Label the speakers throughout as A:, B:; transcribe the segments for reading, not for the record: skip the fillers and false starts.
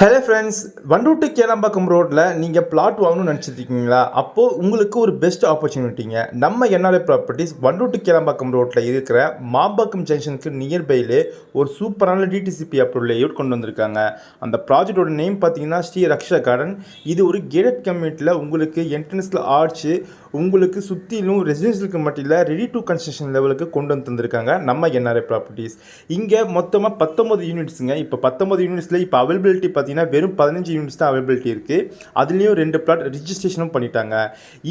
A: Hello friends, வண்டூட்டு Kelambakkam ரோட்டில் நீங்கள் plot வாங்கணும்னு நினச்சிருக்கீங்களா? அப்போது உங்களுக்கு ஒரு பெஸ்ட் ஆப்பர்ச்சுனிட்டிங்க. நம்ம என்ஆர்ஐ ப்ராப்பர்ட்டிஸ் வண்டூட்டு கேளம்பாக்கம் ரோட்டில் இருக்கிற மாம்பாக்கம் ஜங்ஷனுக்கு நியர்பைலே ஒரு சூப்பரான டிடிசிபி அப்ரூவல் லேஅவுட் கொண்டு வந்திருக்காங்க. அந்த ப்ராஜெக்டோட நேம் பார்த்தீங்கன்னா ஸ்ரீ ரக்ஷா கார்டன். இது ஒரு கேட்டட் கம்யூனிட்டியில் உங்களுக்கு என்ட்ரன்ஸில் ஆர்ச்சு, உங்களுக்கு சுற்றிலும் ரெசிடென்ஷியலுக்கு மட்டும் இல்லை, ரெடி டு கன்ஸ்ட்ரக்ஷன் லெவலுக்கு கொண்டு வந்து தந்திருக்காங்க நம்ம என்ஆர்ஐ ப்ராப்பர்ட்டிஸ். இங்கே மொத்தமாக 19 யூனிட்ஸுங்க. இப்போ 19 யூனிட்ஸில் இப்போ அவைலபிலிட்டி பார்த்தீங்கன்னா வெறும் 15 யூனிட்ஸ் தான் அவைலபிலிட்டி இருக்குது. அதுலேயும் 2 பிளாட் ரிஜிஸ்ட்ரேஷனும் பண்ணிட்டாங்க.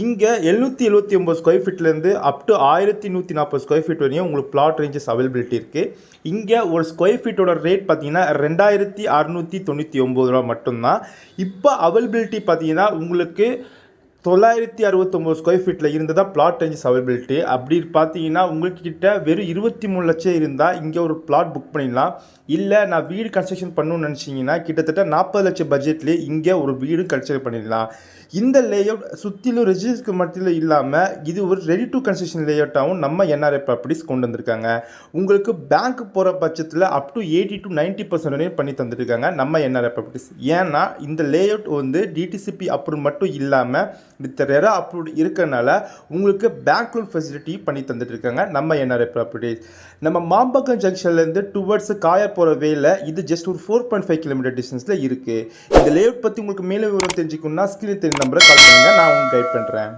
A: இங்கே 779 ஸ்கொயர் ஃபீட்லேருந்து அப் டு 1140 ஸ்கொயர் ஃபீட் வரையும் உங்களுக்கு பிளாட் ரேஞ்சஸ் அவைலபிலிட்டி இருக்குது. இங்கே ஒரு ஸ்கொயர் ஃபீட்டோட ரேட் பார்த்தீங்கன்னா 2699 ரூபா மட்டும்தான். இப்போ அவைலபிலிட்டி பார்த்தீங்கன்னா உங்களுக்கு 969 ஸ்கொயர் ஃபீட்டில் இருந்ததாக பிளாட் ரேஞ்சஸ் அவைலபிலிட்டி. அப்படி பார்த்தீங்கன்னா உங்கள்கிட்ட வெறும் 23 லட்சம் இருந்தால் இங்கே ஒரு பிளாட் புக் பண்ணிடலாம். இல்லை நான் வீடு கன்ஸ்ட்ரக்ஷன் பண்ணணும்னு நினச்சிங்கன்னா கிட்டத்தட்ட 40 லட்சம் பட்ஜெட்லேயே இங்கே ஒரு வீடு கன்ஸ்ட்ரக்ட் பண்ணிடலாம். இந்த லேஅவுட் சுற்றிலும் ரெஜிஸ்ட்ருக்கு மத்தியில் இல்லாமல் இது ஒரு ரெடி டு கன்ஸ்ட்ரக்ஷன் லேஅவுட்டாகவும் நம்ம என்ஆர்ஐ ப்ராப்பர்ட்டிஸ் கொண்டு வந்திருக்காங்க. உங்களுக்கு பேங்க் போகிற பட்சத்தில் அப் டு 80 to 90% வரையும் பண்ணி தந்துருக்காங்க நம்ம என்ஆர்ஐ ப்ராப்பர்ட்டிஸ். ஏன்னா இந்த லேஅவுட் வந்து டிடிசிபி அப்ரூவ் மட்டும் இல்லாமல் வித் ரெரா அப்ரூவ்ட் இருக்கிறனால உங்களுக்கு பேங்க் லோன் ஃபெசிலிட்டி பண்ணி தந்துட்டு இருக்காங்க நம்ம என்ஆர்ஐ ப்ராப்பர்ட்டிஸ். நம்ம மாம்பாக்கம் ஜங்ஷன்லேருந்து டுவர்ட்ஸ் காயர் போகிற வேல இது ஜஸ்ட் ஒரு 4.5 கிலோமீட்டர் டிஸ்டன்ஸில் இருக்குது. இந்த லேஅவுட் பற்றி உங்களுக்கு மேலே விவரம் தெரிஞ்சுக்கணும்னா ஸ்க்ரீன் தெரிஞ்ச நம்பரை கால் பண்ணுங்கள், நான் உங்களுக்கு கைட் பண்ணுறேன்.